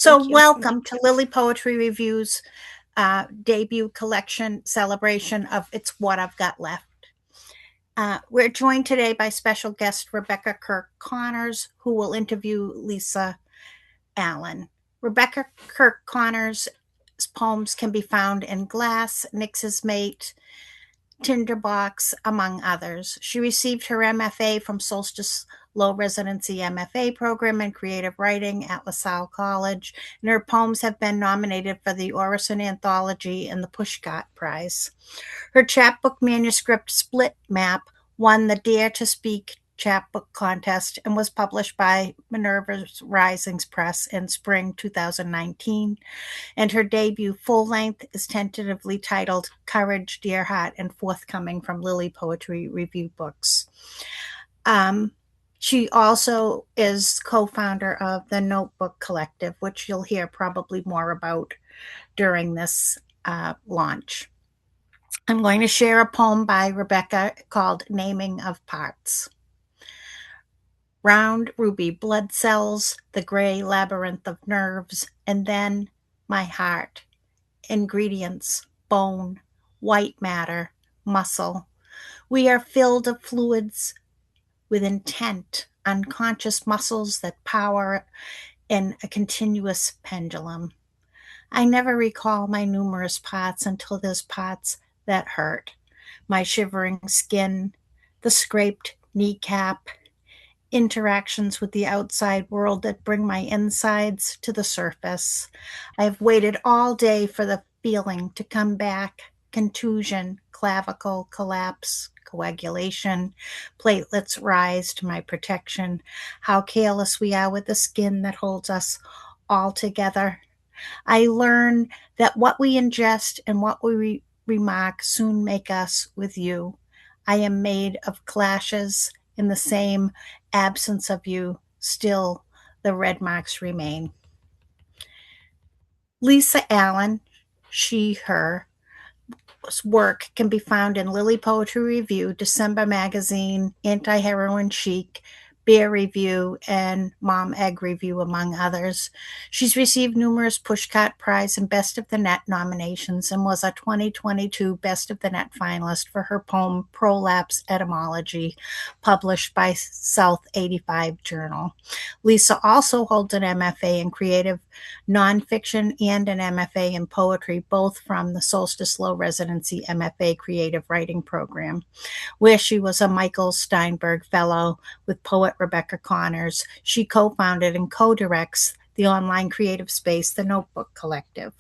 So, Thank you. welcome to Lily Poetry Review's debut collection celebration of It's What I've Got Left. We're joined today by special guest Rebecca Kirk Connors, who will interview Lisa Allen. Rebecca Kirk Connors' poems can be found in Glass, Nix's Mate, Tinderbox, among others. She received her MFA from Solstice Low Residency MFA program in creative writing at LaSalle College, and her poems have been nominated for the Orison Anthology and the Pushcart Prize. Her chapbook manuscript Split Map won the Dare to Speak chapbook contest and was published by Minerva's Risings Press in spring 2019, and her debut full length is tentatively titled Courage, Dear Heart, and forthcoming from Lily Poetry Review Books. She also is co founder of the Notebook Collective, which you'll hear probably more about during this launch. I'm going to share a poem by Rebecca called Naming of Parts. Round ruby blood cells, the gray labyrinth of nerves, and then my heart. Ingredients: bone, white matter, muscle. We are filled of fluids with intent, unconscious muscles that power in a continuous pendulum. I never recall my numerous parts until there's parts that hurt. My shivering skin, the scraped kneecap, interactions with the outside world that bring my insides to the surface. I have waited all day for the feeling to come back. Contusion, clavicle collapse, coagulation, platelets rise to my protection. How careless we are with the skin that holds us all together. I learn that what we ingest and what we remark soon make us with you. I am made of clashes. In the same absence of you, still the red marks remain. Lisa Allen, she, her, work can be found in Lily Poetry Review, December Magazine, Anti Heroin Chic, Beer Review, and Mom Egg Review, among others. She's received numerous Pushcart Prize and Best of the Net nominations and was a 2022 Best of the Net finalist for her poem Prolapse Etymology, published by South 85 Journal. Lisa also holds an MFA in creative nonfiction and an MFA in poetry, both from the Solstice Low Residency MFA Creative Writing Program, where she was a Michael Steinberg Fellow with poet Rebecca Connors. She co-founded and co-directs the online creative space, the Notebook Collective.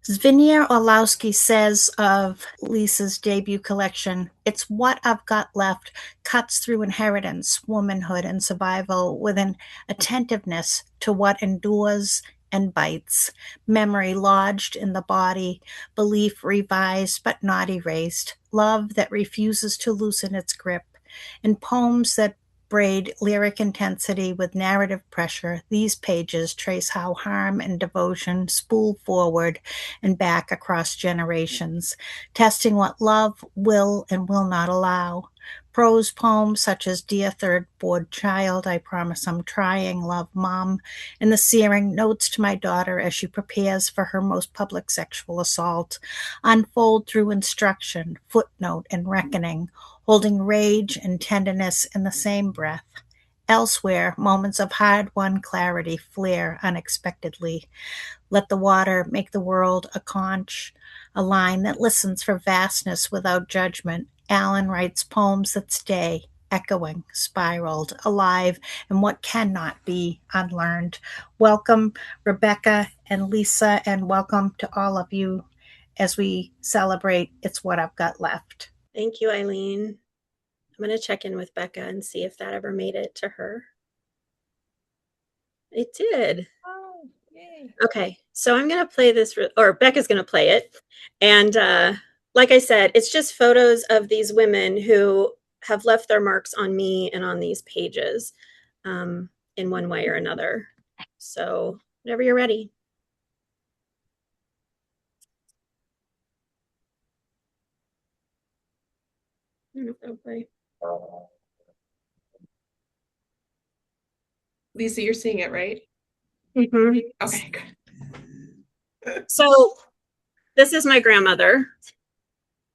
Zvinia Orlowski says of Lisa's debut collection, "It's what I've got left, cuts through inheritance, womanhood, and survival with an attentiveness to what endures and bites, memory lodged in the body, belief revised but not erased, love that refuses to loosen its grip, and poems that braid lyric intensity with narrative pressure. These pages trace how harm and devotion spool forward and back across generations, testing what love will and will not allow. Prose poems such as Dear Third Board Child, I Promise I'm Trying, Love Mom, and the searing notes to my daughter as she prepares for her most public sexual assault unfold through instruction, footnote, and reckoning, holding rage and tenderness in the same breath. Elsewhere, moments of hard-won clarity flare unexpectedly. Let the water make the world a conch, a line that listens for vastness without judgment. Allen writes poems that stay, echoing, spiraled, alive, and what cannot be unlearned. Welcome, Rebecca and Lisa, and welcome to all of you as we celebrate It's What I've Got Left. Thank you, Eileen. I'm going to check in with Becca and see if that ever made it to her. It did. Oh, yay. Okay, so I'm going to play this, or Becca's going to play it. And like I said, it's just photos of these women who have left their marks on me and on these pages in one way or another. So whenever you're ready. I don't know if that'll play. Lisa, you're seeing it, right? Mhm. Okay, good. So this is my grandmother.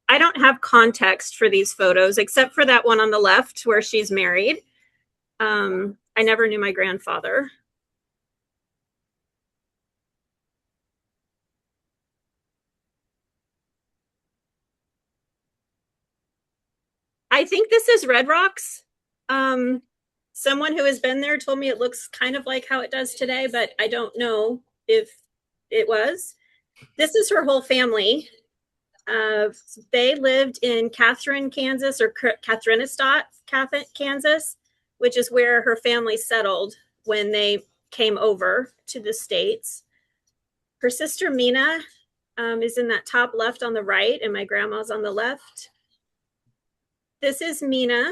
I don't have context for these photos except for that one on the left where she's married. I never knew my grandfather. I think this is Red Rocks. Um, Someone who has been there told me it looks kind of like how it does today, but I don't know if it was. This is her whole family. Uh, they lived in Catherine, Kansas, or Catherinestat, Kansas, which is where her family settled when they came over to the States. Her sister Mina is in that top left on the right, and my grandma's on the left. This is Mina.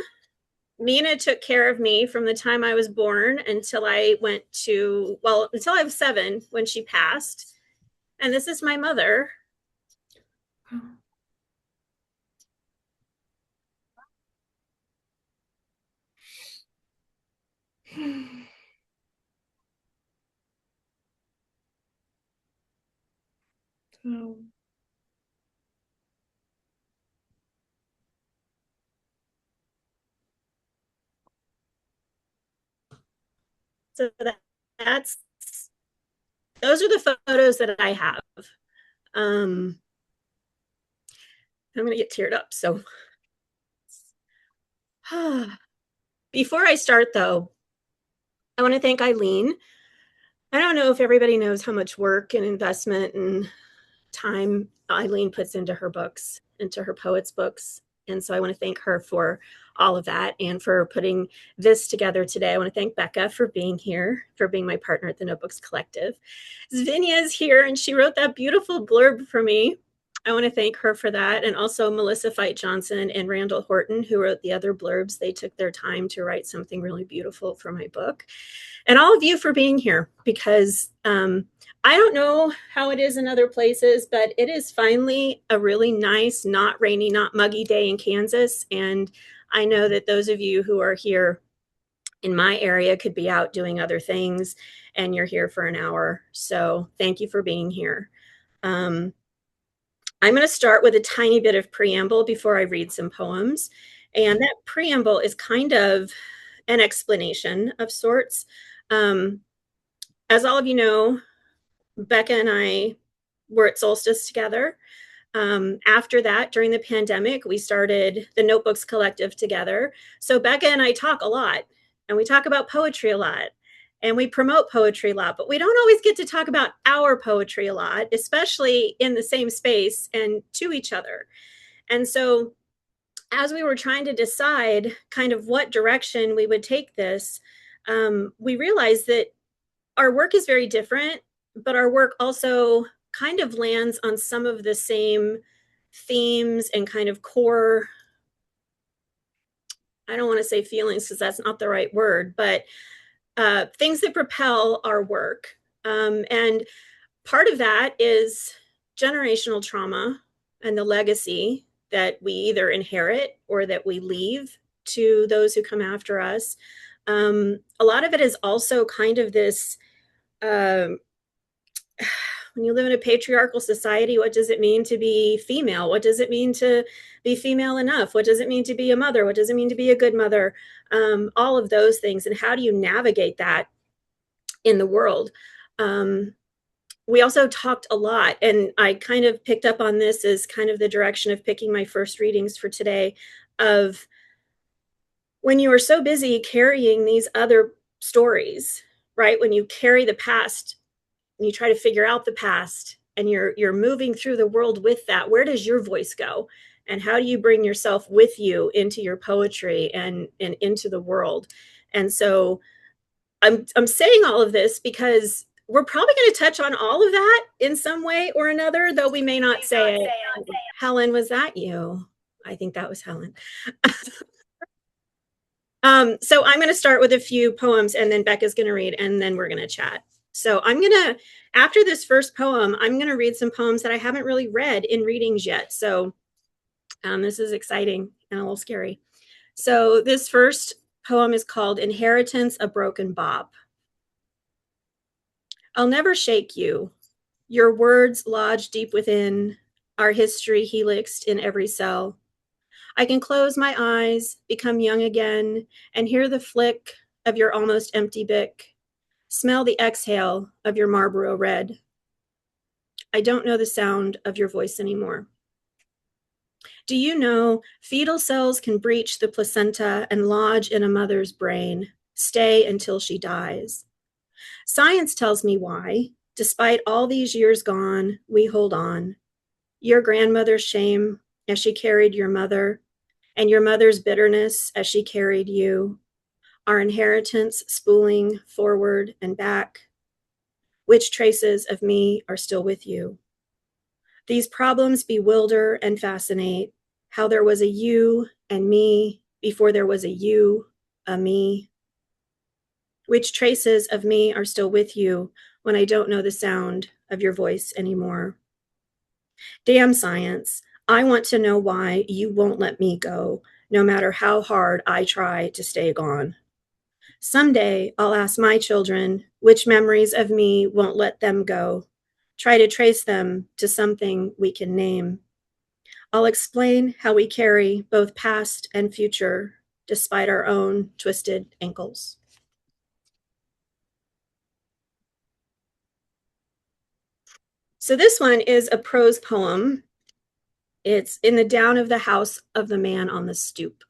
Mina took care of me from the time I was born until I went to, well, until I was 7 when she passed. And this is my mother. So, So that's, those are the photos that I have. I'm going to get teared up. So before I start, though, I want to thank Eileen. I don't know if everybody knows how much work and investment and time Eileen puts into her books, into her poets' books. And so I want to thank her for all of that and for putting this together today. I want to thank Becca for being here, for being my partner at the Notebooks Collective. Zvinia is here and she wrote that beautiful blurb for me. I want to thank her for that. And also Melissa Fite Johnson and Randall Horton, who wrote the other blurbs. They took their time to write something really beautiful for my book. And all of you for being here, because I don't know how it is in other places, but it is finally a really nice, not rainy, not muggy day in Kansas. And I know that those of you who are here in my area could be out doing other things, and you're here for an hour. So thank you for being here. I'm going to start with a tiny bit of preamble before I read some poems. And that preamble is kind of an explanation of sorts. Um, as all of you know, Becca and I were at Solstice together. After that, during the pandemic, we started the Notebooks Collective together. So Becca and I talk a lot, and we talk about poetry a lot, and we promote poetry a lot, but we don't always get to talk about our poetry a lot, especially in the same space and to each other. And so as we were trying to decide kind of what direction we would take this, we realized that our work is very different, but our work also kind of lands on some of the same themes and kind of core, I don't want to say feelings because that's not the right word, but things that propel our work. And part of that is generational trauma and the legacy that we either inherit or that we leave to those who come after us. A lot of it is also kind of this when you live in a patriarchal society, what does it mean to be female? What does it mean to be female enough? What does it mean to be a mother? What does it mean to be a good mother? All of those things. And how do you navigate that in the world? We also talked a lot, and I kind of picked up on this as kind of the direction of picking my first readings for today, of when you are so busy carrying these other stories, right? When you carry the past and you try to figure out the past and you're moving through the world with that, where does your voice go? And how do you bring yourself with you into your poetry and into the world? And so I'm saying all of this because we're probably going to touch on all of that in some way or another, though we may not say it. Helen, was that you? I think that was Helen. So I'm going to start with a few poems and then Becca's going to read and then we're going to chat. So I'm going to, after this first poem, I'm going to read some poems that I haven't really read in readings yet. So this is exciting and a little scary. So this first poem is called Inheritance, a Broken Bob. I'll never shake you. Your words lodge deep within, our history helixed in every cell. I can close my eyes, become young again, and hear the flick of your almost empty bic, smell the exhale of your Marlboro Red. I don't know the sound of your voice anymore. Do you know fetal cells can breach the placenta and lodge in a mother's brain, stay until she dies? Science tells me why, despite all these years gone, we hold on. Your grandmother's shame as she carried your mother, and your mother's bitterness as she carried you, our inheritance spooling forward and back. Which traces of me are still with you? These problems bewilder and fascinate, how there was a you and me before there was a you, a me. Which traces of me are still with you when I don't know the sound of your voice anymore? Damn science, I want to know why you won't let me go, no matter how hard I try to stay gone. Someday I'll ask my children which memories of me won't let them go. Try to trace them to something we can name. I'll explain how we carry both past and future despite our own twisted ankles. So this one is a prose poem. It's in the down of the house of the man on the stoop.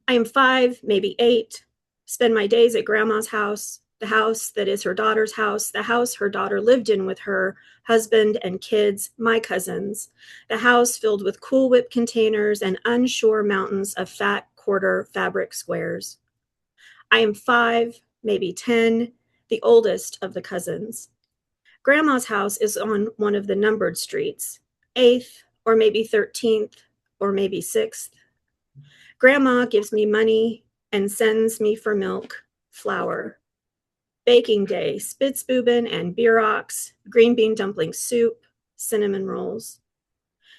I am 5, maybe 8, spend my days at grandma's house, the house that is her daughter's house, the house her daughter lived in with her husband and kids, my cousins, the house filled with Cool Whip containers and unsure mountains of fat quarter fabric squares. I am 5, maybe 10, the oldest of the cousins. Grandma's house is on one of the numbered streets, 8th or maybe 13th or maybe 6th. Grandma gives me money and sends me for milk, flour. Baking day, Spitzbuben and Bierox, green bean dumpling soup, cinnamon rolls.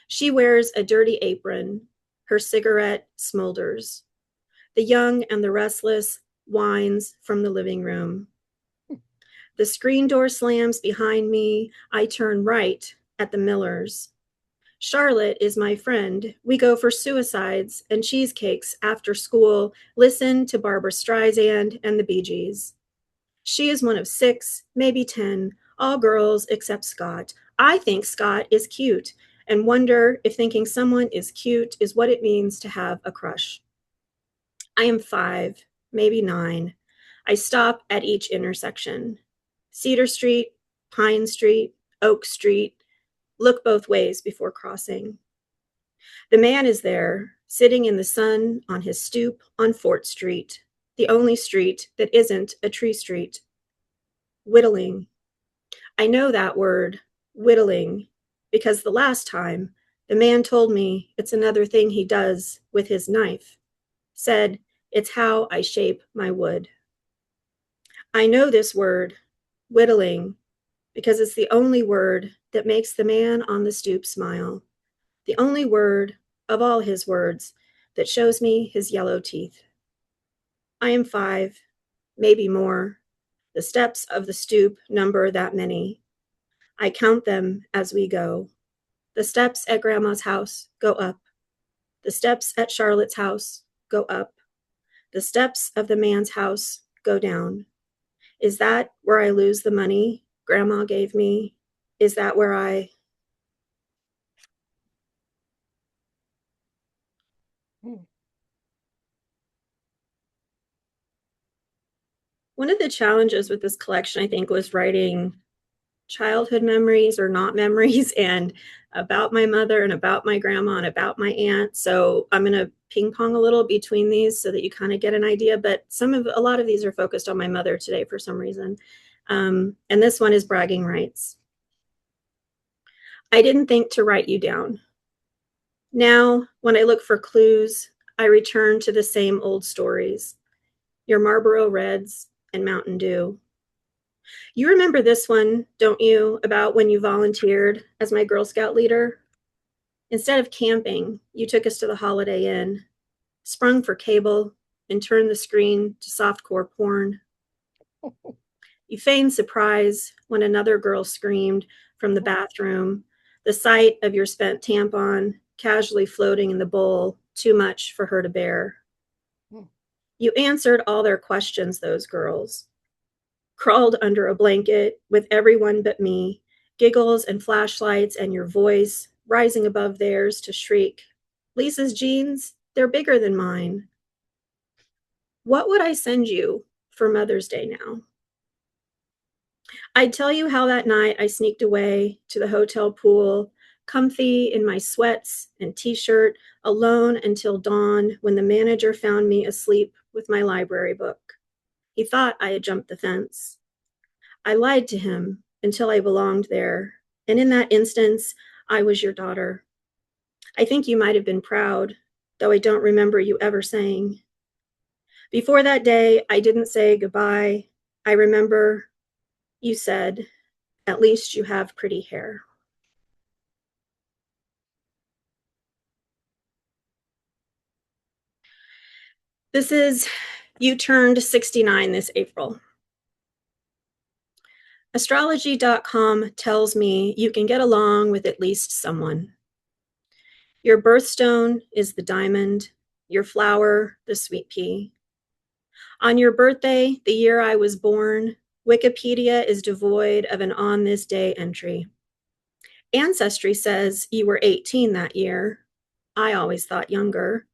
She wears a dirty apron. Her cigarette smolders. The young and the restless whines from the living room. The screen door slams behind me. I turn right at the Millers. Charlotte is my friend. We go for suicides and cheesecakes after school, listen to Barbara Streisand and the Bee Gees. She is one of 6, maybe 10, all girls except Scott. I think Scott is cute and wonder if thinking someone is cute is what it means to have a crush. I am 5, maybe 9. I stop at each intersection. Cedar Street, Pine Street, Oak Street. Look both ways before crossing. The man is there, sitting in the sun on his stoop on Fort Street, the only street that isn't a tree street. Whittling. I know that word, whittling, because the last time the man told me it's another thing he does with his knife, said it's how I shape my wood. I know this word, whittling, because it's the only word that makes the man on the stoop smile, the only word of all his words that shows me his yellow teeth. I am 5, maybe more. The steps of the stoop number that many. I count them as we go. The steps at Grandma's house go up. The steps at Charlotte's house go up. The steps of the man's house go down. Is that where I lose the money Grandma gave me? Is that where I... One of the challenges with this collection, I think, was writing childhood memories or not memories and about my mother and about my grandma and about my aunt. So I'm going to ping pong a little between these so that you kind of get an idea. But a lot of these are focused on my mother today for some reason. And this one is bragging rights. I didn't think to write you down. Now, when I look for clues, I return to the same old stories. Your Marlboro Reds and Mountain Dew. You remember this one, don't you, about when you volunteered as my Girl Scout leader? Instead of camping, you took us to the Holiday Inn, sprung for cable, and turned the screen to softcore porn. You feigned surprise when another girl screamed from the bathroom, the sight of your spent tampon casually floating in the bowl, too much for her to bear. You answered all their questions, those girls. Crawled under a blanket with everyone but me, giggles and flashlights and your voice rising above theirs to shriek, Lisa's jeans, they're bigger than mine. What would I send you for Mother's Day now? I'd tell you how that night I sneaked away to the hotel pool, comfy in my sweats and t-shirt, alone until dawn when the manager found me asleep with my library book. He thought I had jumped the fence. I lied to him until I belonged there, and in that instance, I was your daughter. I think you might have been proud, though I don't remember you ever saying. Before that day, I didn't say goodbye. I remember you said, at least you have pretty hair. This is You Turned 69 this April. Astrology.com tells me you can get along with at least someone. Your birthstone is the diamond, your flower, the sweet pea. On your birthday, the year I was born, Wikipedia is devoid of an on this day entry. Ancestry says you were 18 that year. I always thought younger.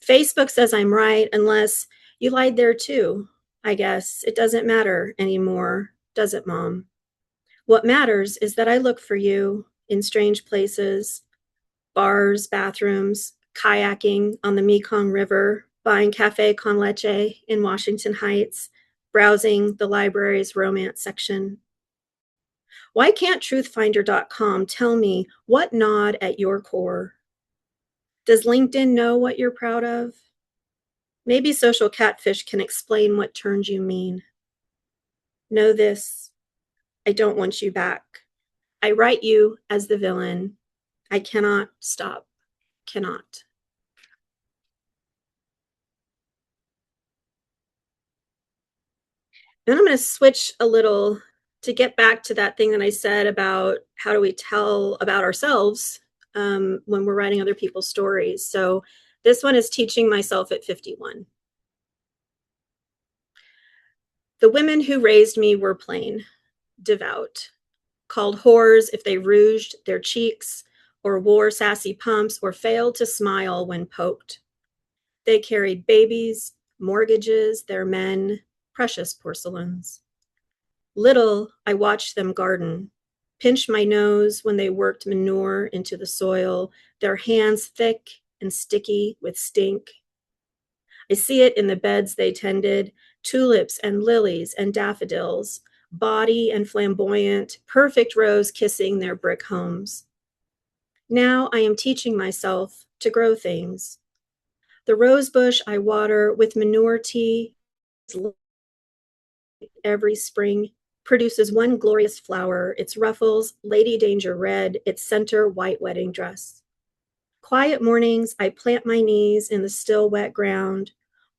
Facebook says I'm right, unless you lied there too. I guess it doesn't matter anymore, does it, Mom? What matters is that I look for you in strange places, bars, bathrooms, kayaking on the Mekong River, buying cafe con leche in Washington Heights, browsing the library's romance section. Why can't truthfinder.com tell me what gnawed at your core? Does LinkedIn know what you're proud of? Maybe Social Catfish can explain what turned you mean. Know this, I don't want you back. I write you as the villain. I cannot stop, cannot. Then I'm going to switch a little to get back to that thing that I said about how do we tell about ourselves when we're writing other people's stories. So this one is teaching myself at 51. The women who raised me were plain, devout, called whores if they rouged their cheeks or wore sassy pumps or failed to smile when poked. They carried babies, mortgages, their men, precious porcelains. Little, I watched them garden, pinch my nose when they worked manure into the soil, their hands thick and sticky with stink. I see it in the beds they tended, tulips and lilies and daffodils, body and flamboyant, perfect rows kissing their brick homes. Now I am teaching myself to grow things. The rose bush I water with manure tea every spring produces one glorious flower, its ruffles Lady Danger red, its center white wedding dress. Quiet mornings, I plant my knees in the still wet ground,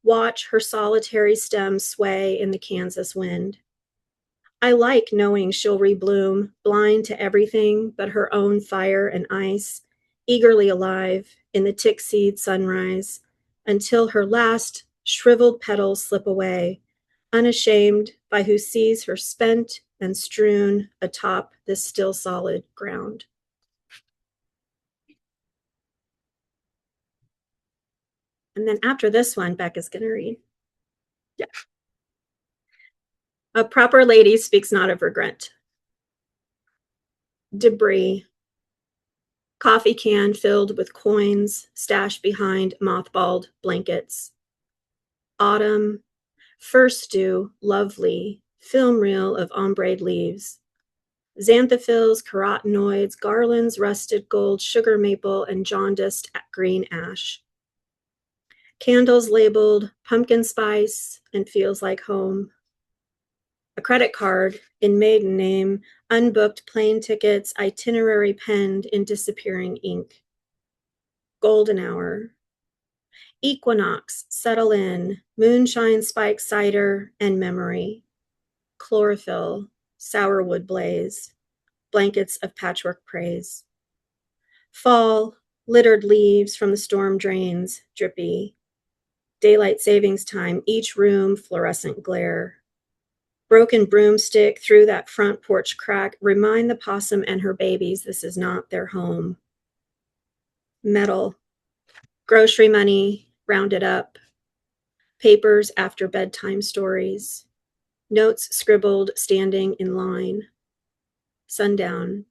watch her solitary stem sway in the Kansas wind. I like knowing she'll rebloom, blind to everything but her own fire and ice, eagerly alive in the tick seed sunrise, until her last shriveled petals slip away, unashamed by who sees her spent and strewn atop this still solid ground. And then after this one, Becca's going to read. Yeah. A proper lady speaks not of regret. Debris. Coffee can filled with coins stashed behind mothballed blankets. Autumn. First dew, lovely, film reel of ombre leaves. Xanthophylls, carotenoids, garlands, rusted gold, sugar maple, and jaundiced green ash. Candles labeled pumpkin spice and feels like home. A credit card in maiden name, unbooked plane tickets, itinerary penned in disappearing ink. Golden hour. Equinox, settle in, moonshine spike cider, and memory. chlorophyll, sour wood blaze, blankets of patchwork praise. Fall, littered leaves from the storm drains, drippy. Daylight savings time, each room fluorescent glare. Broken broomstick through that front porch crack, remind the possum and her babies this is not their home. Metal, grocery money, rounded up. Papers after bedtime stories. Notes scribbled standing in line. Sundown.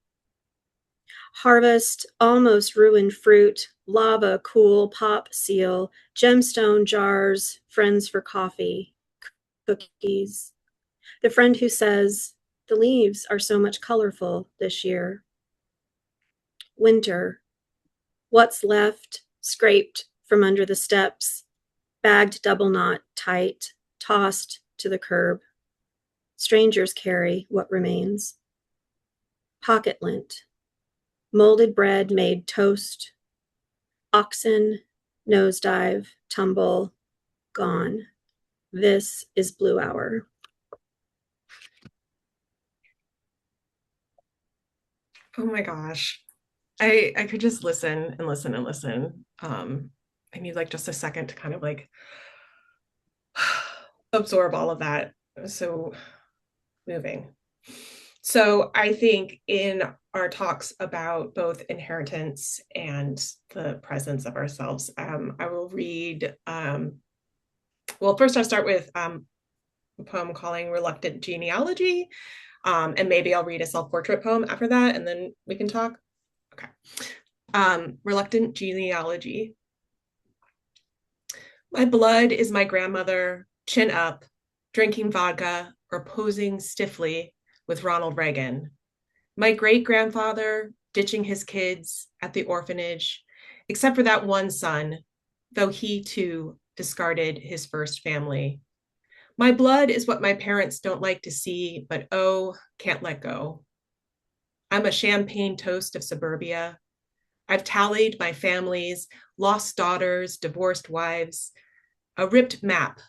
Harvest, almost ruined fruit, lava, cool, pop seal, gemstone jars, friends for coffee, cookies. The friend who says, the leaves are so much colorful this year. Winter, what's left, scraped from under the steps, bagged double knot tight, tossed to the curb. Strangers carry what remains. Pocket lint, molded bread made toast, oxen, nosedive, tumble, gone. This is Blue Hour. Oh my gosh. I could just listen and listen and listen. I need like just a second to kind of like absorb all of that. It was so moving. So I think in our talks about both inheritance and the presence of ourselves, I will read, well, first I'll start with a poem calling Reluctant Genealogy, and maybe I'll read a self-portrait poem after that, and then we can talk. Okay. Reluctant Genealogy. My blood is my grandmother, chin up, drinking vodka or posing stiffly with Ronald Reagan. My great-grandfather ditching his kids at the orphanage, except for that one son, though he too discarded his first family. My blood is what my parents don't like to see, but oh, can't let go. I'm a champagne toast of suburbia. I've tallied my families, lost daughters, divorced wives, a ripped map,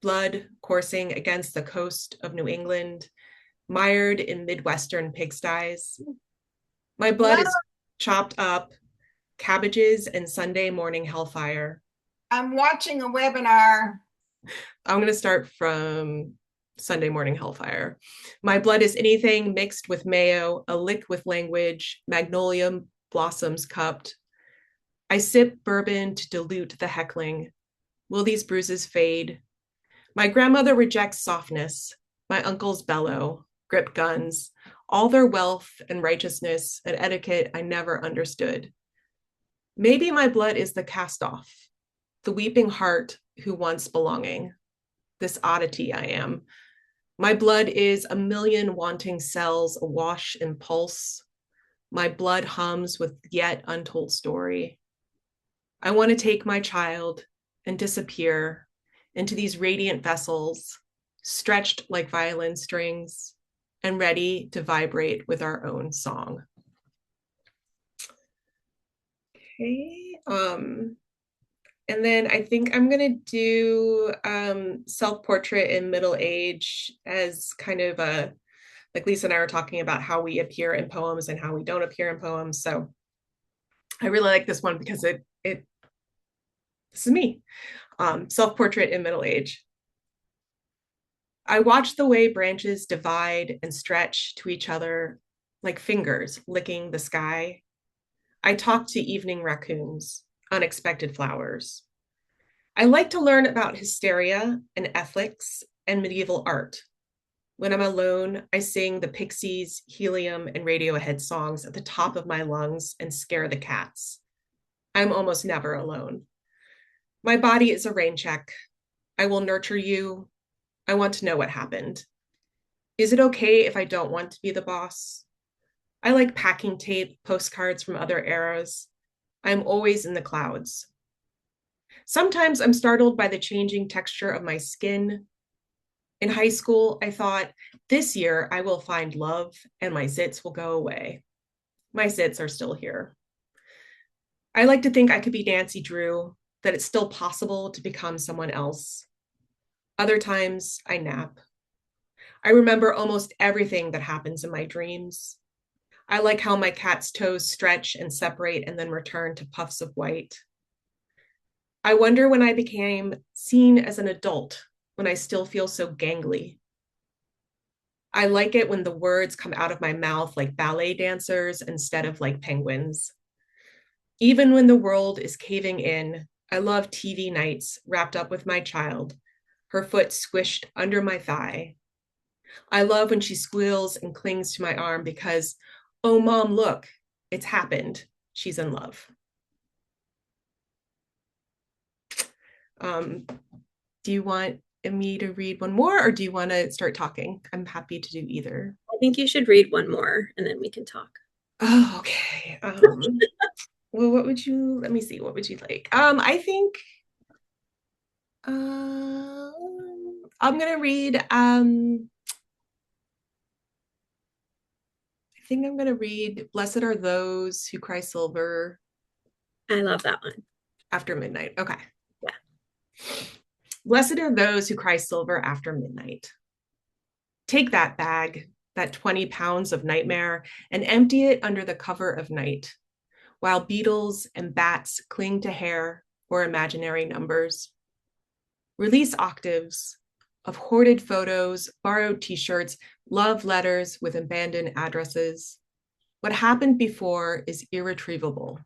blood coursing against the coast of New England, mired in Midwestern pigsties. My blood is chopped up, cabbages and Sunday morning hellfire. I'm watching a webinar. I'm going to start from Sunday morning hellfire. My blood is anything mixed with mayo, a lick with language, magnolia blossoms cupped. I sip bourbon to dilute the heckling. Will these bruises fade? My grandmother rejects softness. My uncles bellow, grip guns, all their wealth and righteousness and etiquette I never understood. Maybe my blood is the cast-off, the weeping heart who wants belonging. This oddity I am. My blood is a million wanting cells awash in pulse. My blood hums with yet untold story. I want to take my child and disappear into these radiant vessels, stretched like violin strings and ready to vibrate with our own song. Okay. And then I think I'm going to do self-portrait in middle age as kind of a, like Lisa and I were talking about how we appear in poems and how we don't appear in poems. So I really like this one because this is me. Self-portrait in middle age. I watch the way branches divide and stretch to each other like fingers licking the sky. I talk to evening raccoons, unexpected flowers. I like to learn about hysteria and ethics and medieval art. When I'm alone, I sing the Pixies, Helium, and Radiohead songs at the top of my lungs and scare the cats. I'm almost never alone. My body is a rain check. I will nurture you. I want to know what happened. Is it okay if I don't want to be the boss? I like packing tape, postcards from other eras. I'm always in the clouds. Sometimes I'm startled by the changing texture of my skin. In high school, I thought, this year I will find love and my zits will go away. My zits are still here. I like to think I could be Nancy Drew, that it's still possible to become someone else. Other times I nap. I remember almost everything that happens in my dreams. I like how my cat's toes stretch and separate and then return to puffs of white. I wonder when I became seen as an adult, when I still feel so gangly. I like it when the words come out of my mouth like ballet dancers instead of like penguins. Even when the world is caving in, I love TV nights wrapped up with my child, her foot squished under my thigh. I love when she squeals and clings to my arm because, oh, mom, look, it's happened. She's in love. Do you want me to read one more or do you want to start talking? I'm happy to do either. I think you should read one more and then we can talk. Oh, okay. Well, let me see, what would you like? I think I'm gonna read I think I'm gonna read Blessed Are Those Who Cry Silver I love that one. After Midnight. Okay. Yeah. Blessed are those who cry silver after midnight. Take that bag, that 20 pounds of nightmare, and empty it under the cover of night, while beetles and bats cling to hair or imaginary numbers. Release octaves of hoarded photos, borrowed t-shirts, love letters with abandoned addresses. What happened before is irretrievable.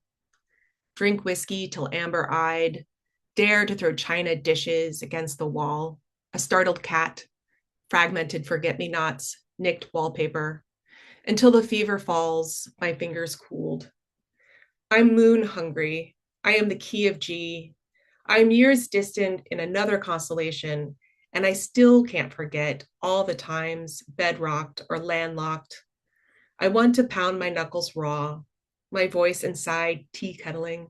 Drink whiskey till amber-eyed, dare to throw china dishes against the wall, a startled cat, fragmented forget-me-nots, nicked wallpaper. Until the fever falls, my fingers cooled. I'm moon hungry. I am the key of G. I'm years distant in another constellation, and I still can't forget all the times bedrocked or landlocked. I want to pound my knuckles raw, my voice inside tea kettling.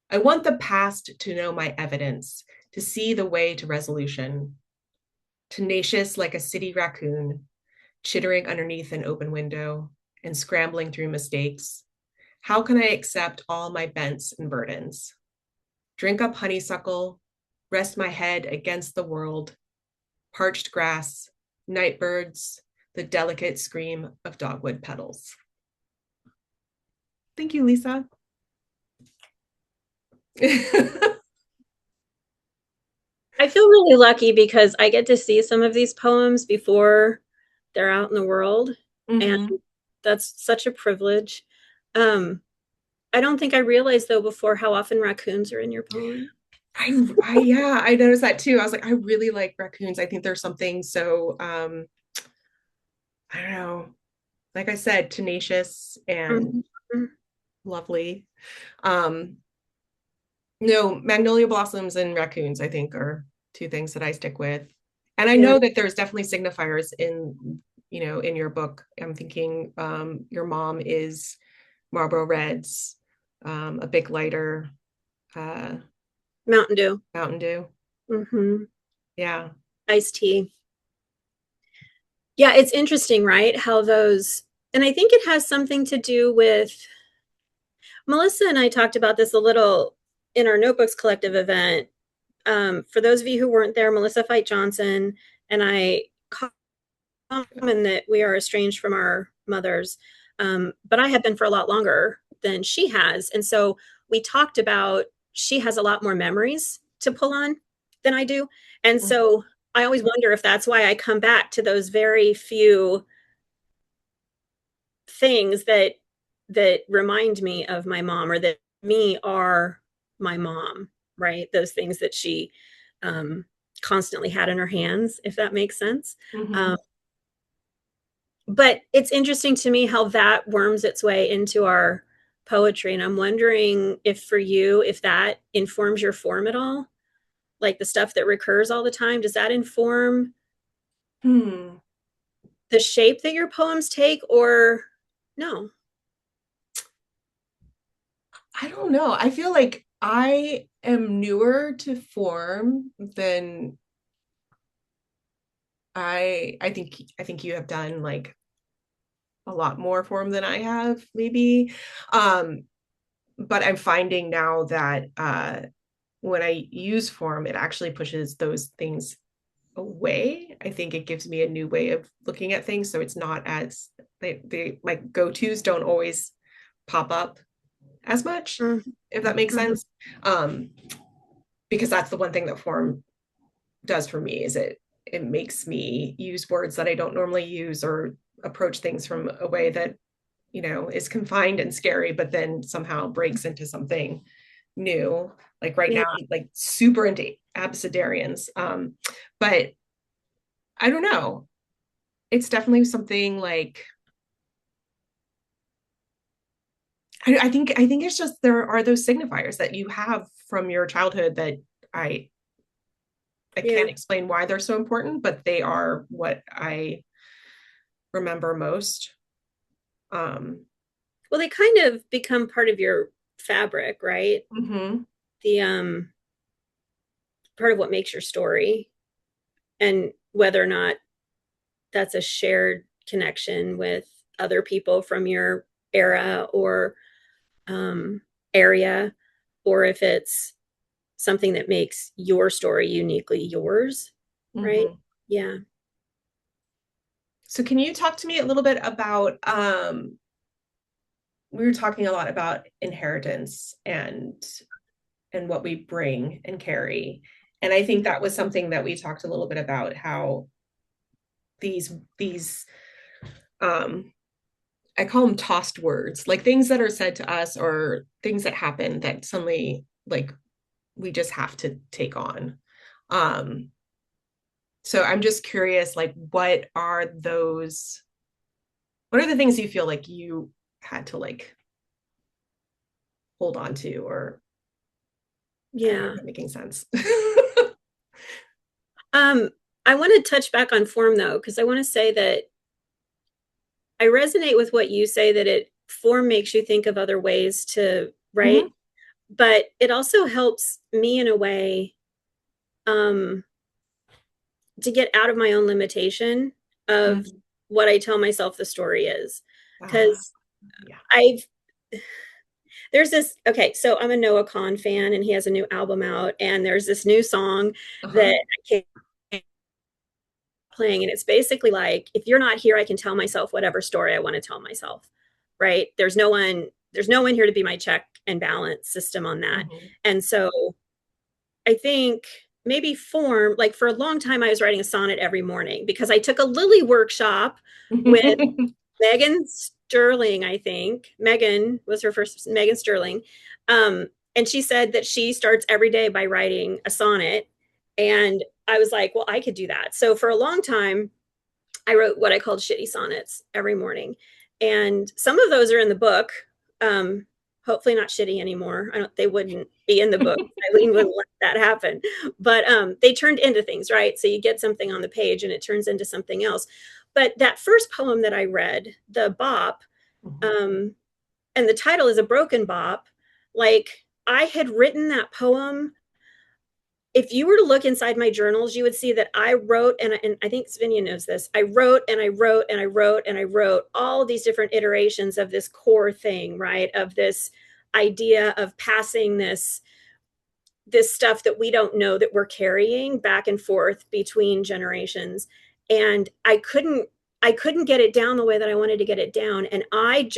I want the past to know my evidence, to see the way to resolution. Tenacious like a city raccoon, chittering underneath an open window and scrambling through mistakes. How can I accept all my bents and burdens? Drink up honeysuckle, rest my head against the world, parched grass, nightbirds, the delicate scream of dogwood petals. Thank you, Lisa. I feel really lucky because I get to see some of these poems before they're out in the world. And that's such a privilege. I don't think I realized though before how often raccoons are in your poem. Yeah, I noticed that too. I was like, I really like raccoons. I think there's something so I don't know, like I said, tenacious and lovely. No, magnolia blossoms and raccoons, I think, are two things that I stick with. And I know that there's definitely signifiers in, in your book. I'm thinking your mom is Marlboro Reds, a big lighter, Mountain Dew. Mountain Dew. Yeah. Iced tea. Yeah, it's interesting, right? How those, and I think it has something to do with, Melissa and I talked about this a little in our Notebooks Collective event. For those of you who weren't there, Melissa Fight Johnson and I comment that we are estranged from our mothers, but I have been for a lot longer than she has. And so we talked about she has a lot more memories to pull on than I do. And so I always wonder if that's why I come back to those very few things that remind me of my mom or that me are my mom, right? Those things that she constantly had in her hands, if that makes sense. But it's interesting to me how that worms its way into our poetry. And I'm wondering if for you, if that informs your form at all, like the stuff that recurs all the time, does that inform the shape that your poems take or no? I don't know. I feel like I am newer to form than I think you have done like a lot more form than I have, maybe. But I'm finding now that when I use form, it actually pushes those things away. I think it gives me a new way of looking at things. So it's not as they my go-tos don't always pop up as much, if that makes sense. Because that's the one thing that form does for me is it makes me use words that I don't normally use or approach things from a way that, you know, is confined and scary, but then somehow breaks into something new. Like right now, I'm like super into abecedarians. But I don't know. It's definitely something like I think it's just there are those signifiers that you have from your childhood that I can't explain why they're so important, but they are what I remember most. Well, they kind of become part of your fabric, right? The part of what makes your story, and whether or not that's a shared connection with other people from your era or area, or if it's something that makes your story uniquely yours, right? Yeah. So can you talk to me a little bit about we were talking a lot about inheritance and what we bring and carry. And I think that was something that we talked a little bit about, how these I call them tossed words, like things that are said to us or things that happen that suddenly like we just have to take on. So I'm just curious, like what are the things you feel like you had to like hold on to, or I don't know if that's making sense. I want to touch back on form though, because I want to say that I resonate with what you say, that form makes you think of other ways to write, but it also helps me in a way to get out of my own limitation of what I tell myself the story is. Because there's this, okay, so I'm a Noah Kahan fan and he has a new album out, and there's this new song that I can't playing, and it's basically like, if you're not here, I can tell myself whatever story I want to tell myself, right? There's no one here to be my check and balance system on that. And so I think maybe form, like for a long time I was writing a sonnet every morning because I took a Lily workshop with Megan Sterling. I think Megan was her first, Megan Sterling. And she said that she starts every day by writing a sonnet. And I was like, well, I could do that. So for a long time, I wrote what I called shitty sonnets every morning. And some of those are in the book. Hopefully not shitty anymore. They wouldn't be in the book. Eileen wouldn't let that happen. But they turned into things, right? So you get something on the page and it turns into something else. But that first poem that I read, the bop, and the title is A Broken Bop, like I had written that poem. If you were to look inside my journals, you would see that I wrote, and I think Svinia knows this, I wrote and I wrote and I wrote and I wrote all these different iterations of this core thing, right? Of this idea of passing this stuff that we don't know that we're carrying back and forth between generations. And I couldn't get it down the way that I wanted to get it down. And I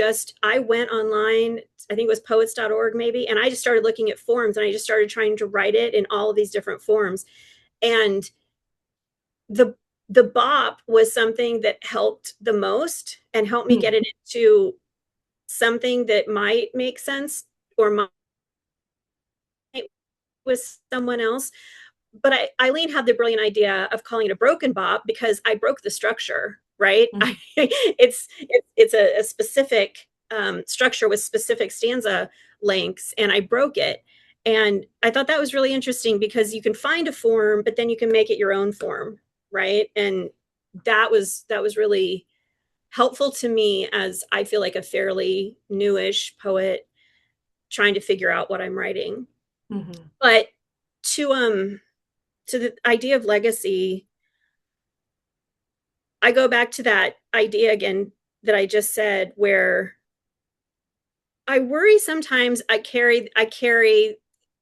went online, I think it was poets.org maybe, and I just started looking at forms and I just started trying to write it in all of these different forms. And the bop was something that helped the most and helped me get it into something that might make sense or might with someone else. But Eileen had the brilliant idea of calling it a broken bop because I broke the structure, right? It's a specific structure with specific stanza lengths, and I broke it. And I thought that was really interesting because you can find a form, but then you can make it your own form, right? And that was really helpful to me as I feel like a fairly newish poet trying to figure out what I'm writing. But to the idea of legacy, I go back to that idea again that I just said, where I worry sometimes I carry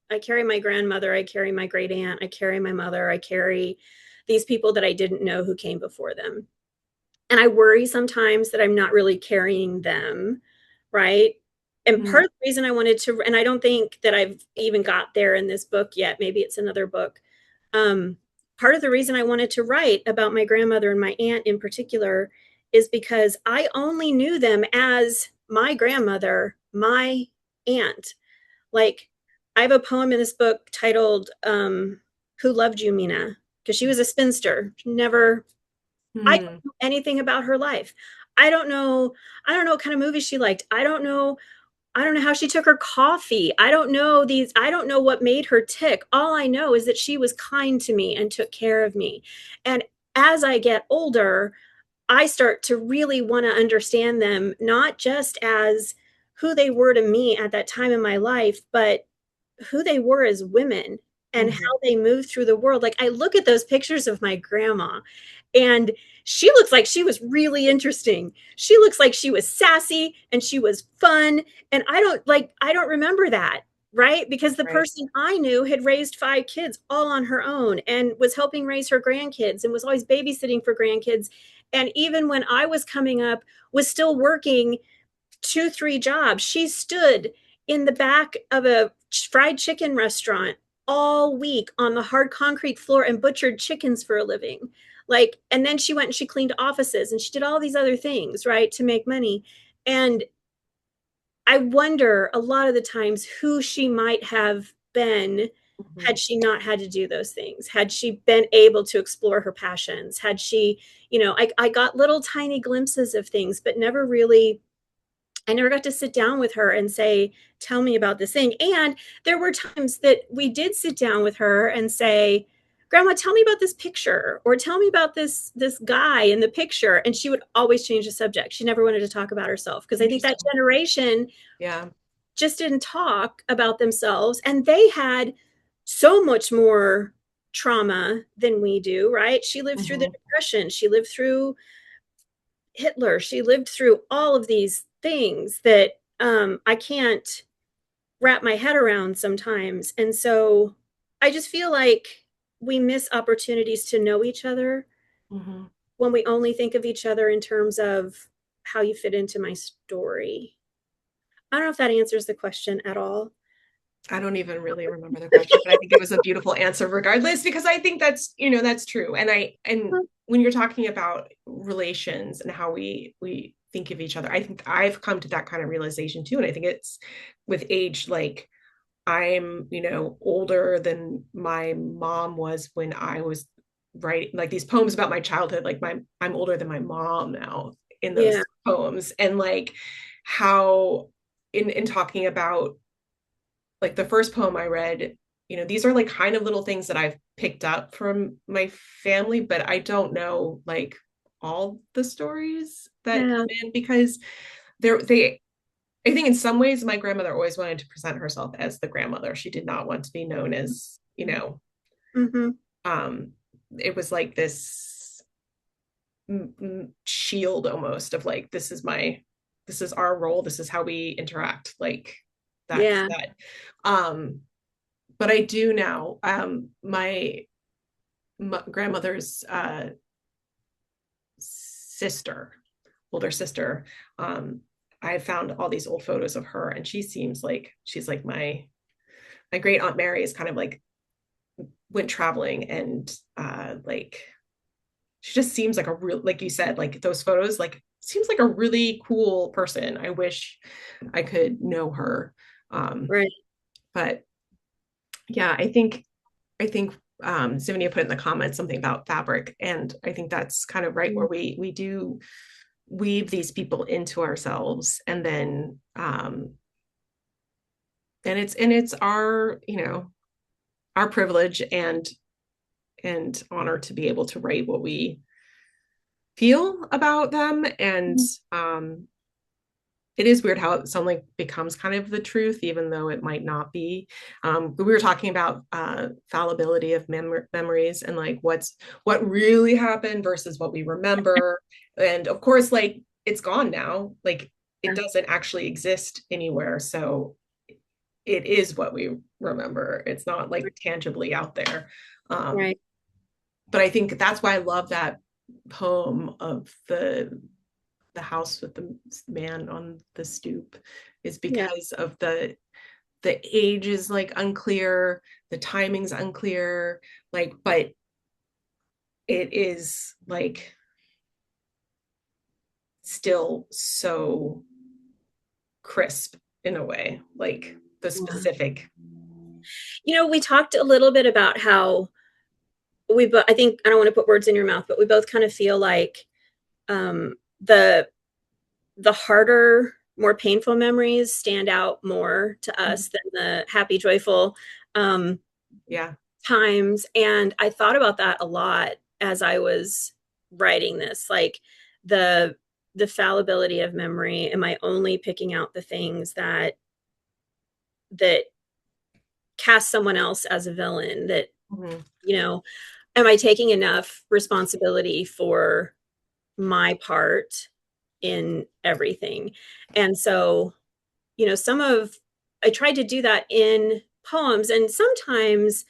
my grandmother, I carry my great aunt, I carry my mother, I carry these people that I didn't know who came before them. And I worry sometimes that I'm not really carrying them, right? And part of the reason I wanted to, and I don't think that I've even got there in this book yet, maybe it's another book. Part of the reason I wanted to write about my grandmother and my aunt in particular is because I only knew them as my grandmother, my aunt. Like, I have a poem in this book titled Who Loved You, Mina? Because she was a spinster. Never, I don't know anything about her life. I don't know what kind of movies she liked. I don't know how she took her coffee. I don't know what made her tick. All I know is that she was kind to me and took care of me. And as I get older, I start to really want to understand them, not just as who they were to me at that time in my life, but who they were as women and how they moved through the world. Like, I look at those pictures of my grandma, and she looks like she was really interesting. She looks like she was sassy and she was fun. And I don't remember that, right? Because the person I knew had raised 5 kids all on her own and was helping raise her grandkids and was always babysitting for grandkids. And even when I was coming up, was still working 2, 3 jobs. She stood in the back of a fried chicken restaurant all week on the hard concrete floor and butchered chickens for a living. Like, and then she went and she cleaned offices and she did all these other things, right, to make money. And I wonder a lot of the times who she might have been had she not had to do those things, had she been able to explore her passions, had she, I got little tiny glimpses of things, but I never got to sit down with her and say, tell me about this thing. And there were times that we did sit down with her and say, Grandma, tell me about this picture, or tell me about this guy in the picture. And she would always change the subject. She never wanted to talk about herself, because I think that generation just didn't talk about themselves. And they had so much more trauma than we do, right? She lived through the Depression. She lived through Hitler. She lived through all of these things that I can't wrap my head around sometimes. And so I just feel like we miss opportunities to know each other when we only think of each other in terms of how you fit into my story. I don't know if that answers the question at all. I don't even really remember the question, but I think it was a beautiful answer regardless, because I think that's true. And when you're talking about relations and how we think of each other, I think I've come to that kind of realization too. And I think it's with age, like, I'm, older than my mom was when I was writing like these poems about my childhood. Like, I'm older than my mom now in those poems. And like how in talking about, like, the first poem I read, these are like kind of little things that I've picked up from my family, but I don't know like all the stories that come in, because I think in some ways my grandmother always wanted to present herself as the grandmother. She did not want to be known as, it was like this shield almost of like, this is our role. This is how we interact. Like, that. But I do now, my grandmother's older sister, I found all these old photos of her, and she seems like she's like my great aunt Mary is kind of like went traveling, and like she just seems like a real, like you said, like those photos, like seems like a really cool person. I wish I could know her. But yeah, I think Zivnia put in the comments something about fabric, and I think that's kind of right, where we do weave these people into ourselves, and then and it's our our privilege and honor to be able to write what we feel about them. And it is weird how something becomes kind of the truth, even though it might not be. We were talking about fallibility of memories, and like what really happened versus what we remember. And of course, like, it's gone now. Like, it doesn't actually exist anywhere. So it is what we remember. It's not like tangibly out there. but I think that's why I love that poem of the house with the man on the stoop, is because of the age is like unclear, the timing's unclear, like, but it is like still so crisp in a way, like the specific. You know, we talked a little bit about how I think, I don't want to put words in your mouth, but we both kind of feel like the harder, more painful memories stand out more to us than the happy, joyful times. And I thought about that a lot as I was writing this, like the fallibility of memory. Am I only picking out the things that cast someone else as a villain? That, you know, am I taking enough responsibility for my part in everything? And so, you know, I tried to do that in poems, and sometimes,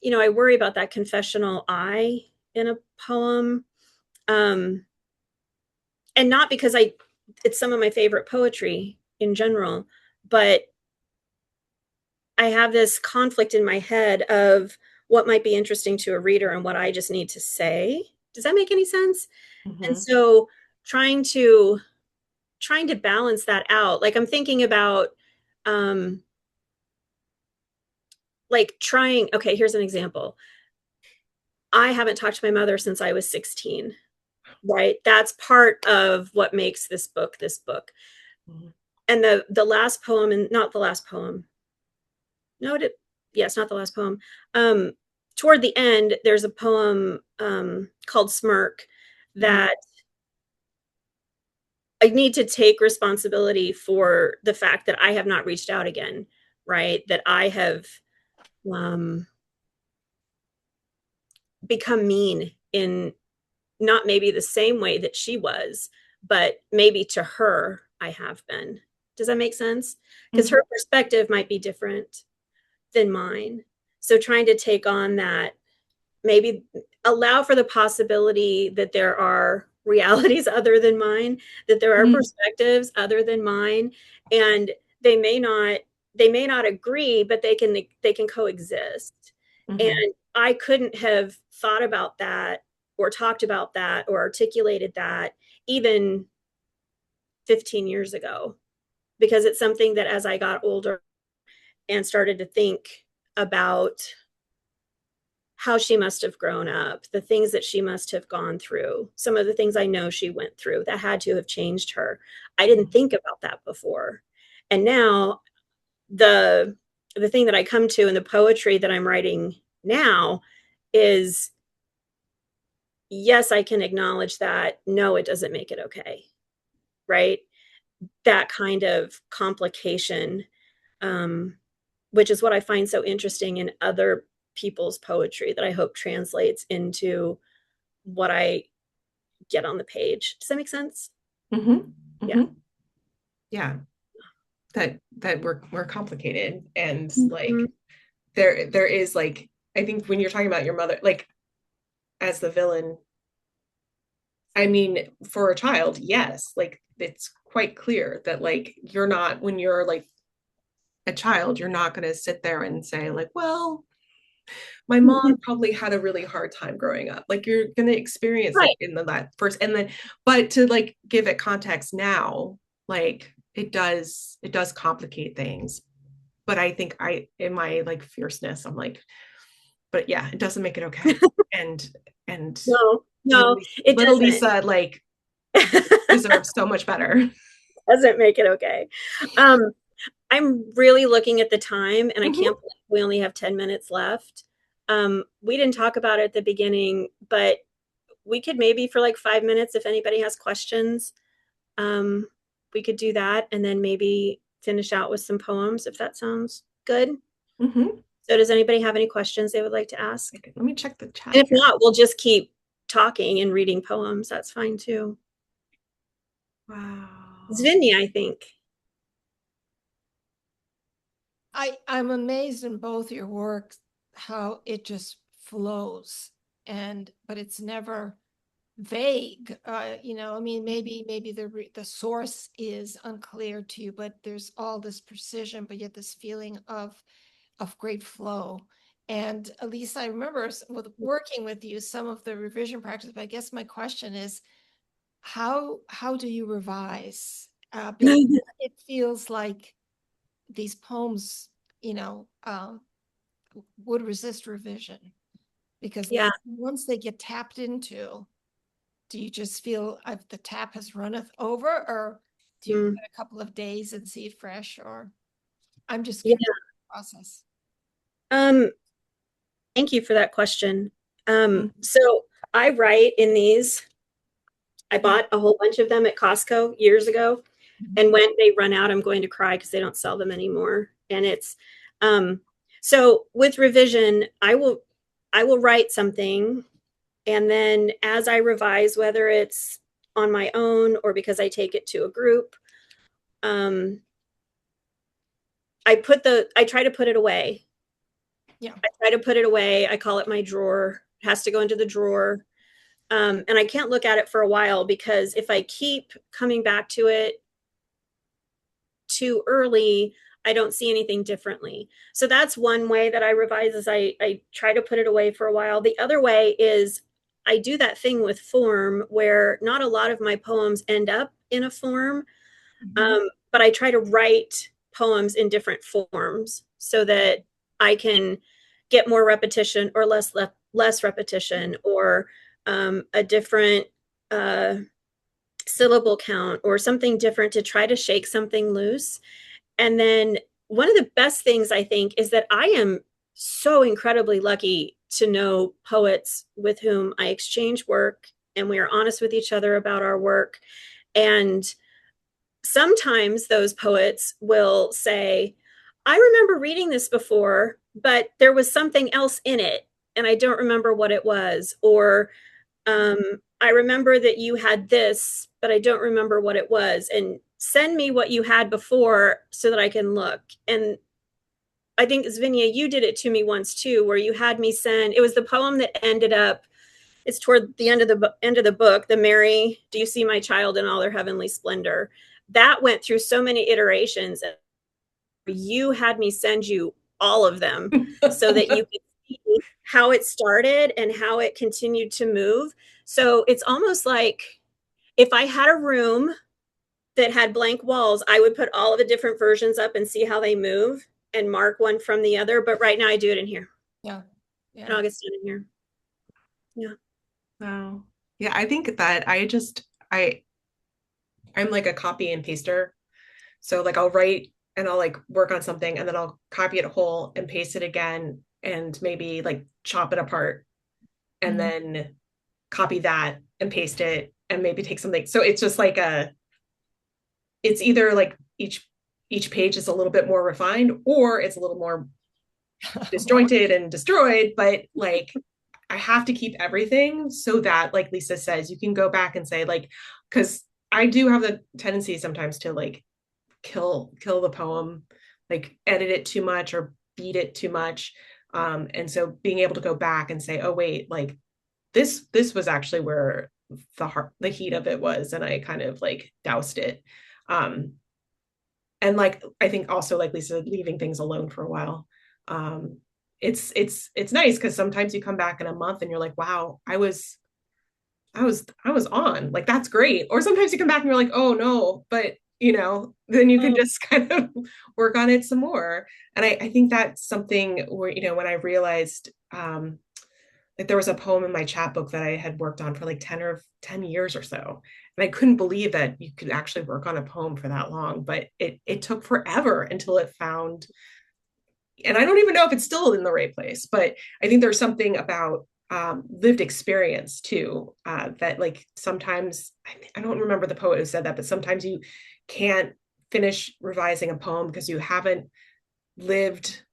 you know, I worry about that confessional I in a poem. And not because it's some of my favorite poetry in general, but I have this conflict in my head of what might be interesting to a reader and what I just need to say. Does that make any sense? And so trying to balance that out. Like, I'm thinking about okay, here's an example. I haven't talked to my mother since I was 16, right? That's part of what makes this book this book. And the last poem, and not the last poem. No, it's not the last poem. Toward the end, there's a poem called Smirk that I need to take responsibility for the fact that I have not reached out again, right? That I have become mean in not maybe the same way that she was, but maybe to her I have been. Does that make sense? Because her perspective might be different than mine. So trying to take on that, maybe allow for the possibility that there are realities other than mine, that there are perspectives other than mine, and they may not agree, but they can coexist. And I couldn't have thought about that or talked about that or articulated that even 15 years ago, because it's something that as I got older and started to think about how she must have grown up, the things that she must have gone through, some of the things I know she went through that had to have changed her. I didn't think about that before. And now the thing that I come to in the poetry that I'm writing now is, yes, I can acknowledge that. No, it doesn't make it okay. Right? That kind of complication, which is what I find so interesting in other people's poetry, that I hope translates into what I get on the page. Does that make sense? Yeah. Yeah. That we're complicated, and like there is, like, I think when you're talking about your mother, like, as the villain, I mean, for a child, yes, like, it's quite clear that, like, you're not, when you're like a child, you're not going to sit there and say, like, well, my mom probably had a really hard time growing up. Like, you're going to experience it in that first, and then, but to like give it context now, like, it does complicate things. But I think in my like fierceness, I'm like, but yeah, it doesn't make it okay. And no, it little doesn't. Lisa, like, deserves so much better. Doesn't make it okay. I'm really looking at the time, and I can't believe we only have 10 minutes left. We didn't talk about it at the beginning, but we could maybe, for like 5 minutes, if anybody has questions, we could do that, and then maybe finish out with some poems, if that sounds good. So does anybody have any questions they would like to ask? Okay, let me check the chat. And if not, we'll just keep talking and reading poems. That's fine too. Wow. It's Vinny, I think. I'm amazed in both your works how it just flows. but it's never vague. I mean, maybe the source is unclear to you, but there's all this precision, but yet this feeling of great flow. And at least I remember with working with you some of the revision practice. But I guess my question is, how do you revise? Because it feels like these poems, would resist revision, because once they get tapped into, do you just feel the tap has runneth over, or do you give it a couple of days and see it fresh? Or I'm just curious process. Thank you for that question. So I write in these. I bought a whole bunch of them at Costco years ago. And when they run out, I'm going to cry because they don't sell them anymore. And it's so with revision, I will write something, and then as I revise, whether it's on my own or because I take it to a group, I try to put it away. Yeah. I try to put it away. I call it my drawer. It has to go into the drawer. And I can't look at it for a while, because if I keep coming back to it too early, I don't see anything differently. So that's one way that I revise, is I try to put it away for a while. The other way is I do that thing with form where not a lot of my poems end up in a form, but I try to write poems in different forms so that I can get more repetition or less repetition, or a different syllable count or something different to try to shake something loose. And then one of the best things I think is that I am so incredibly lucky to know poets with whom I exchange work, and we are honest with each other about our work. And sometimes those poets will say, I remember reading this before, but there was something else in it, and I don't remember what it was. Or I remember that you had this, but I don't remember what it was. And send me what you had before so that I can look. And I think, Zvinia, you did it to me once too, where you had me send, it was the poem that ended up, it's toward the end of the book, the Mary, do you see my child in all their heavenly splendor? That went through so many iterations. You had me send you all of them so that you could see how it started and how it continued to move. So it's almost like if I had a room that had blank walls, I would put all of the different versions up and see how they move and mark one from the other. But right now I do it in here. Yeah. And I'll get started in here. Yeah. Wow. Yeah, I think that I'm like a copy and paster. So like I'll write and I'll like work on something, and then I'll copy it whole and paste it again, and maybe like chop it apart, and then copy that and paste it, and maybe take something. So it's just like it's either like each page is a little bit more refined, or it's a little more disjointed and destroyed, but like I have to keep everything so that, like Lisa says, you can go back and say, like, because I do have the tendency sometimes to like kill the poem, like edit it too much or beat it too much. And so being able to go back and say, oh wait, like this was actually where the heat of it was, and I kind of like doused it. And like I think also, like Lisa, leaving things alone for a while. It's nice, because sometimes you come back in a month and you're like, wow, I was on, like that's great. Or sometimes you come back and you're like, oh no, but then you can just kind of work on it some more. And I think that's something where, when I realized like there was a poem in my chapbook that I had worked on for like 10 years or so. And I couldn't believe that you could actually work on a poem for that long, but it took forever until it found, and I don't even know if it's still in the right place, but I think there's something about lived experience too, that like sometimes, I don't remember the poet who said that, but sometimes you can't finish revising a poem because you haven't lived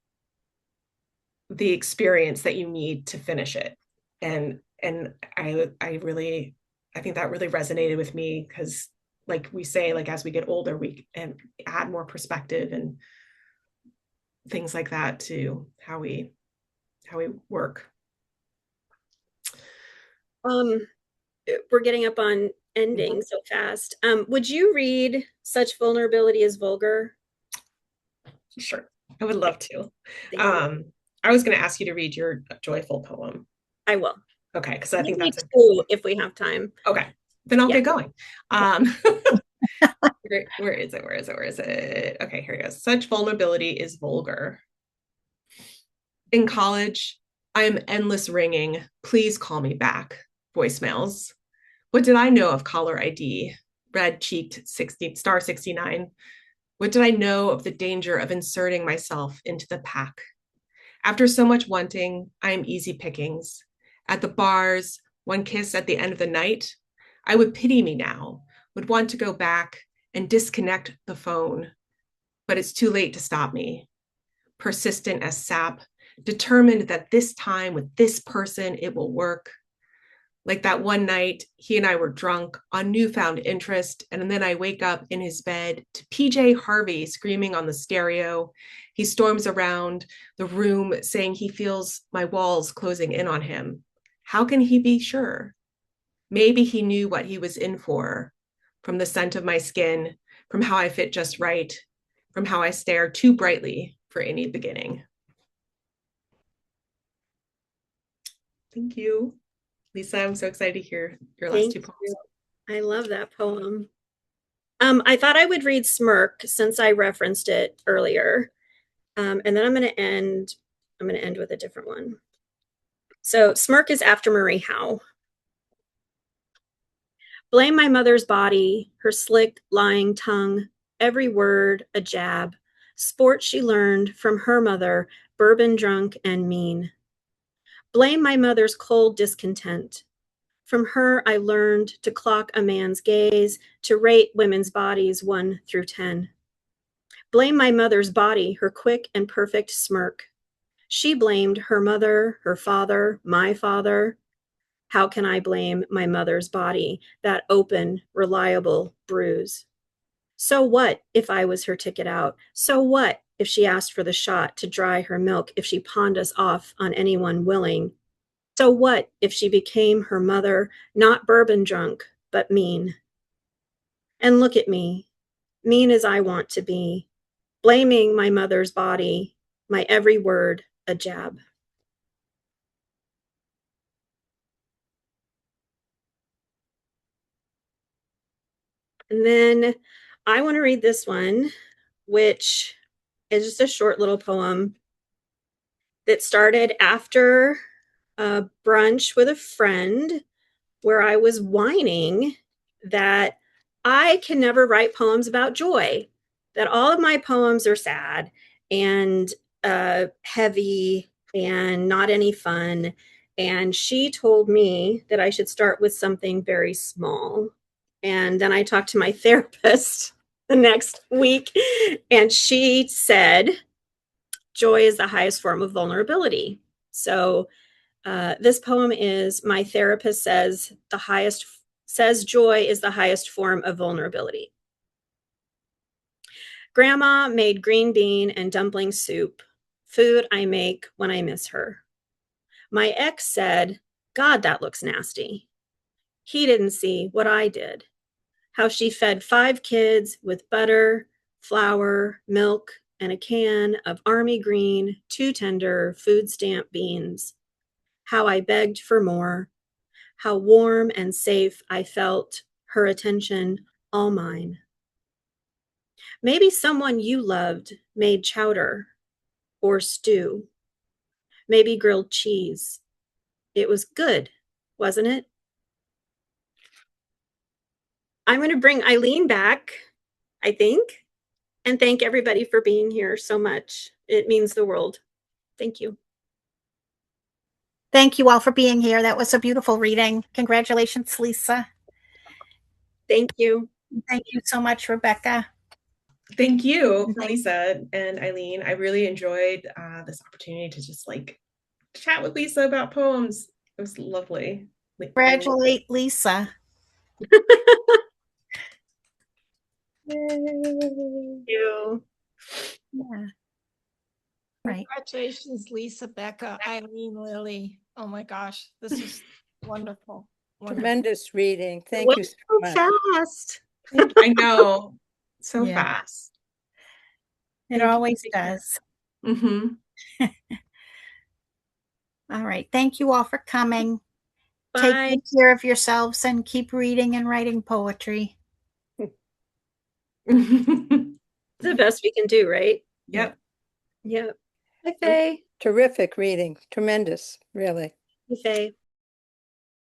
the experience that you need to finish it. And I think that really resonated with me, because like we say, like as we get older, we and add more perspective and things like that to how we work. Um, we're getting up on ending so fast. Would you read Such Vulnerability is Vulgar? Sure. I would love to. Thank you. I was going to ask you to read your joyful poem. I will. Okay, because I think Maybe that's two if we have time. okay. Then I'll Yeah. get going. Where is it? Where is it? Where is it? Okay, here it goes. Such vulnerability is vulgar. In college, I am endless ringing. Please call me back. Voicemails. What did I know of caller ID? Red cheeked 60 star 69. What did I know of the danger of inserting myself into the pack? After so much wanting, I am easy pickings. At the bars, one kiss at the end of the night, I would pity me now, would want to go back and disconnect the phone, but it's too late to stop me. Persistent as sap, determined that this time with this person it will work. Like that one night, he and I were drunk on newfound interest, and then I wake up in his bed to PJ Harvey screaming on the stereo. He storms around the room saying he feels my walls closing in on him. How can he be sure? Maybe he knew what he was in for, from the scent of my skin, from how I fit just right, from how I stare too brightly for any beginning. Thank you. Lisa, I'm so excited to hear your last two poems. I love that poem. I thought I would read Smirk since I referenced it earlier. And then I'm going to end with a different one. So Smirk is after Marie Howe. Blame my mother's body, her slick, lying tongue, every word a jab, sport she learned from her mother, bourbon drunk and mean. Blame my mother's cold discontent. From her, I learned to clock a man's gaze, to rate women's bodies 1 through 10. Blame my mother's body, her quick and perfect smirk. She blamed her mother, her father, my father. How can I blame my mother's body, that open, reliable bruise? So what if I was her ticket out? So what if she asked for the shot to dry her milk, if she pawned us off on anyone willing? So what if she became her mother, not bourbon drunk, but mean? And look at me, mean as I want to be, blaming my mother's body, my every word a jab. And then I want to read this one, which is just a short little poem that started after a brunch with a friend where I was whining that I can never write poems about joy, that all of my poems are sad and heavy and not any fun. And she told me that I should start with something very small. And then I talked to my therapist the next week, and she said, joy is the highest form of vulnerability. So this poem is, my therapist says joy is the highest form of vulnerability. Grandma made green bean and dumpling soup, food I make when I miss her. My ex said, God, that looks nasty. He didn't see what I did. How she fed 5 kids with butter, flour, milk, and a can of army green, too tender food stamp beans. How I begged for more. How warm and safe I felt, her attention all mine. Maybe someone you loved made chowder or stew, maybe grilled cheese. It was good, wasn't it? I'm going to bring Eileen back, I think, and thank everybody for being here so much. It means the world. Thank you. Thank you all for being here. That was a beautiful reading. Congratulations, Lisa. Thank you. Thank you so much, Rebecca. Thank you, Lisa and Eileen. I really enjoyed this opportunity to just like chat with Lisa about poems. It was lovely. Congratulate Lisa. Thank you. Yeah. Right. Congratulations, Lisa, Becca, Eileen, Lily. Oh my gosh, this is Wonderful. Wonderful. Tremendous reading. It Thank went you so so much. fast. I know. So Yeah. fast. It Thank you. always does. All right. Thank you all for coming. Take Bye. good care of yourselves and keep reading and writing poetry. The best we can do, right? Yep. Yep. Hi, Faye. Terrific reading. Tremendous, really. Hey, Faye.